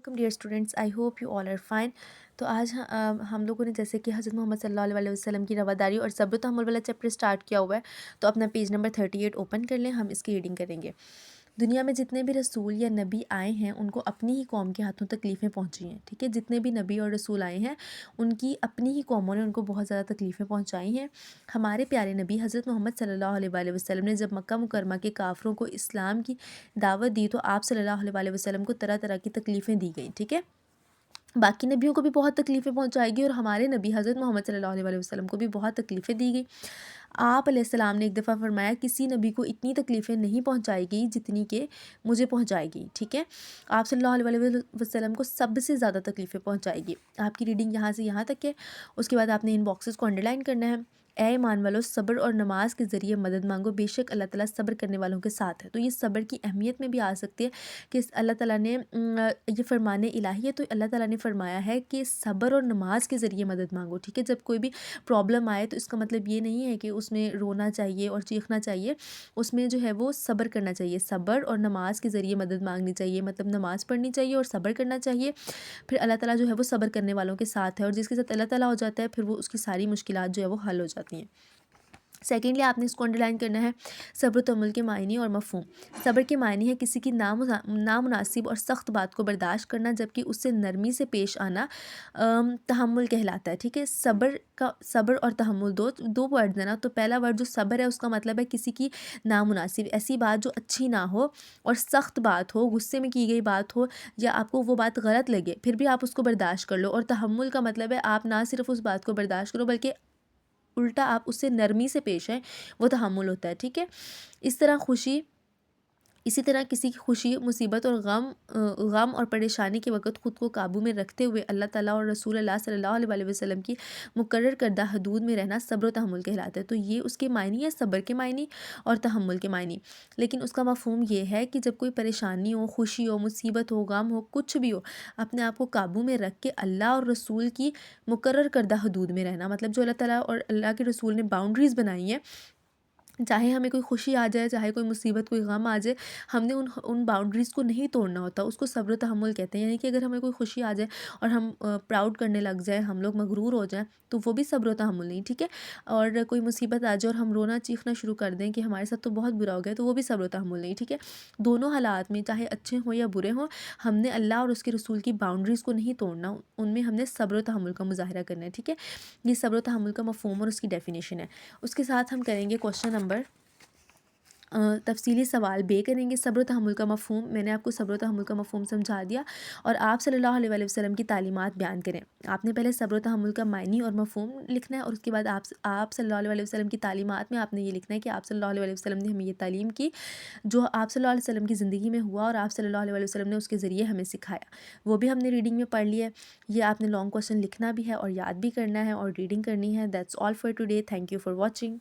Welcome dear students, I hope you all are fine. تو آج ہم لوگوں نے جیسے کہ حضرت محمد صلی اللہ علیہ وسلم کی رواداری اور صبر و تحمل والا چیپٹر اسٹارٹ کیا ہوا ہے، تو اپنا پیج نمبر 38 اوپن کر لیں، ہم اس کی ریڈنگ کریں گے۔ دنیا میں جتنے بھی رسول یا نبی آئے ہیں ان کو اپنی ہی قوم کے ہاتھوں تکلیفیں پہنچی ہیں، ٹھیک ہے۔ جتنے بھی نبی اور رسول آئے ہیں ان کی اپنی ہی قوموں نے ان کو بہت زیادہ تکلیفیں پہنچائی ہیں۔ ہمارے پیارے نبی حضرت محمد صلی اللہ علیہ وآلہ وسلم نے جب مکہ مکرمہ کے کافروں کو اسلام کی دعوت دی تو آپ صلی اللہ علیہ وآلہ وسلم کو طرح طرح کی تکلیفیں دی گئیں، ٹھیک ہے۔ باقی نبیوں کو بھی بہت تکلیفیں پہنچائے گی اور ہمارے نبی حضرت محمد صلی اللہ علیہ وآلہ وسلم کو بھی بہت تکلیفیں دی گئی۔ آپ علیہ السلام نے ایک دفعہ فرمایا کسی نبی کو اتنی تکلیفیں نہیں پہنچائی گئی جتنی کہ مجھے پہنچائے گی، ٹھیک ہے۔ آپ صلی اللہ علیہ وآلہ وسلم کو سب سے زیادہ تکلیفیں پہنچائے گی۔ آپ کی ریڈنگ یہاں سے یہاں تک ہے، اس کے بعد آپ نے ان باکسز کو انڈرلائن کرنا ہے۔ اے ایمان والو، صبر اور نماز کے ذریعے مدد مانگو، بے شک اللہ تعالیٰ صبر کرنے والوں کے ساتھ ہے۔ تو یہ صبر کی اہمیت میں بھی آ سکتی ہے کہ اللہ تعالیٰ نے یہ فرمان الہی ہے، تو اللہ تعالیٰ نے فرمایا ہے کہ صبر اور نماز کے ذریعے مدد مانگو، ٹھیک ہے۔ جب کوئی بھی پرابلم آئے تو اس کا مطلب یہ نہیں ہے کہ اس میں رونا چاہیے اور چیخنا چاہیے، اس میں جو ہے وہ صبر کرنا چاہیے۔ صبر اور نماز کے ذریعے مدد مانگنی چاہیے، مطلب نماز پڑھنی چاہیے اور صبر کرنا چاہیے۔ پھر اللہ تعالیٰ جو ہے وہ صبر کرنے والوں کے ساتھ ہے، اور جس کے ساتھ اللہ تعالیٰ ہو جاتا ہے پھر وہ اس کی ساری مشکلات جو ہے وہ حل ہو جاتی ہیں۔ سیکنڈلی آپ نے اس کو انڈرلائن کرنا ہے، صبر و تحمل کے معنی اور مفہوم۔ صبر کے معنی ہے کسی کی نامناسب اور سخت بات کو برداشت کرنا، جبکہ اس سے نرمی سے پیش آنا تحمل کہلاتا ہے، ٹھیک ہے۔ صبر اور تحمل دو ورڈز ہیں نا، تو پہلا ورڈ جو صبر ہے اس کا مطلب ہے کسی کی نامناسب ایسی بات جو اچھی نہ ہو اور سخت بات ہو، غصے میں کی گئی بات ہو یا آپ کو وہ بات غلط لگے پھر بھی آپ اس کو برداشت کر لو۔ اور تحمل کا مطلب ہے آپ نہ صرف اس بات کو برداشت کرو بلکہ الٹا آپ اس سے نرمی سے پیش آئیں، وہ تحمل ہوتا ہے، ٹھیک ہے۔ اسی طرح کسی کی خوشی، مصیبت اور غم اور پریشانی کے وقت خود کو قابو میں رکھتے ہوئے اللہ تعالیٰ اور رسول اللہ صلی اللہ علیہ وآلہ وسلم کی مقرر کردہ حدود میں رہنا صبر و تحمل کہلاتا ہے۔ تو یہ اس کے معنی ہے، صبر کے معنی اور تحمل کے معنی۔ لیکن اس کا مفہوم یہ ہے کہ جب کوئی پریشانی ہو، خوشی ہو، مصیبت ہو، غم ہو، کچھ بھی ہو، اپنے آپ کو قابو میں رکھ کے اللہ اور رسول کی مقرر کردہ حدود میں رہنا، مطلب جو اللہ تعالیٰ اور اللہ کے رسول نے باؤنڈریز بنائی ہیں، چاہے ہمیں کوئی خوشی آ جائے، چاہے کوئی مصیبت، کوئی غم آ جائے، ہم نے ان باؤنڈریز کو نہیں توڑنا ہوتا، اس کو صبر و تحمل کہتے ہیں۔ یعنی کہ اگر ہمیں کوئی خوشی آ جائے اور ہم پراؤڈ کرنے لگ جائیں، ہم لوگ مغرور ہو جائیں، تو وہ بھی صبر و تحمل نہیں، ٹھیک ہے۔ اور کوئی مصیبت آ جائے اور ہم رونا چیخنا شروع کر دیں کہ ہمارے ساتھ تو بہت برا ہو گیا، تو وہ بھی صبر و تحمل نہیں، ٹھیک ہے۔ دونوں حالات میں چاہے اچھے ہوں یا برے ہوں، ہم نے اللہ اور اس کے رسول کی باؤنڈریز کو نہیں توڑنا، ان میں ہم نے صبر و تحمل کا مظاہرہ کرنا ہے، ٹھیک ہے۔ یہ صبر و تحمل کا مفہوم اور اس کی ڈیفینیشن ہے۔ اس کے ساتھ ہم کریں گے کوسچن نمبر تفصیلی سوال بے کریں گے۔ صبر و تحمل کا مفہوم، میں نے آپ کو صبر و تحمل کا مفہوم سمجھا دیا، اور آپ صلی اللہ علیہ وآلہ وسلم کی تعلیمات بیان کریں۔ آپ نے پہلے صبر و تحمل کا معنی اور مفہوم لکھنا ہے، اور اس کے بعد آپ صلی اللہ علیہ وسلم کی تعلیمات میں آپ نے یہ لکھنا ہے کہ آپ صلی اللہ علیہ وسلم نے ہمیں یہ تعلیم کی جو آپ صلی اللہ علیہ وسلم کی زندگی میں ہوا اور آپ صلی اللہ علیہ وسلم نے اس کے ذریعے ہمیں سکھایا، وہ بھی ہم نے ریڈنگ میں پڑھ لیا ہے۔ یہ آپ نے لانگ کوسچن لکھنا بھی ہے اور یاد بھی کرنا ہے اور ریڈنگ کرنی ہے۔ That's all for today, thank you for watching.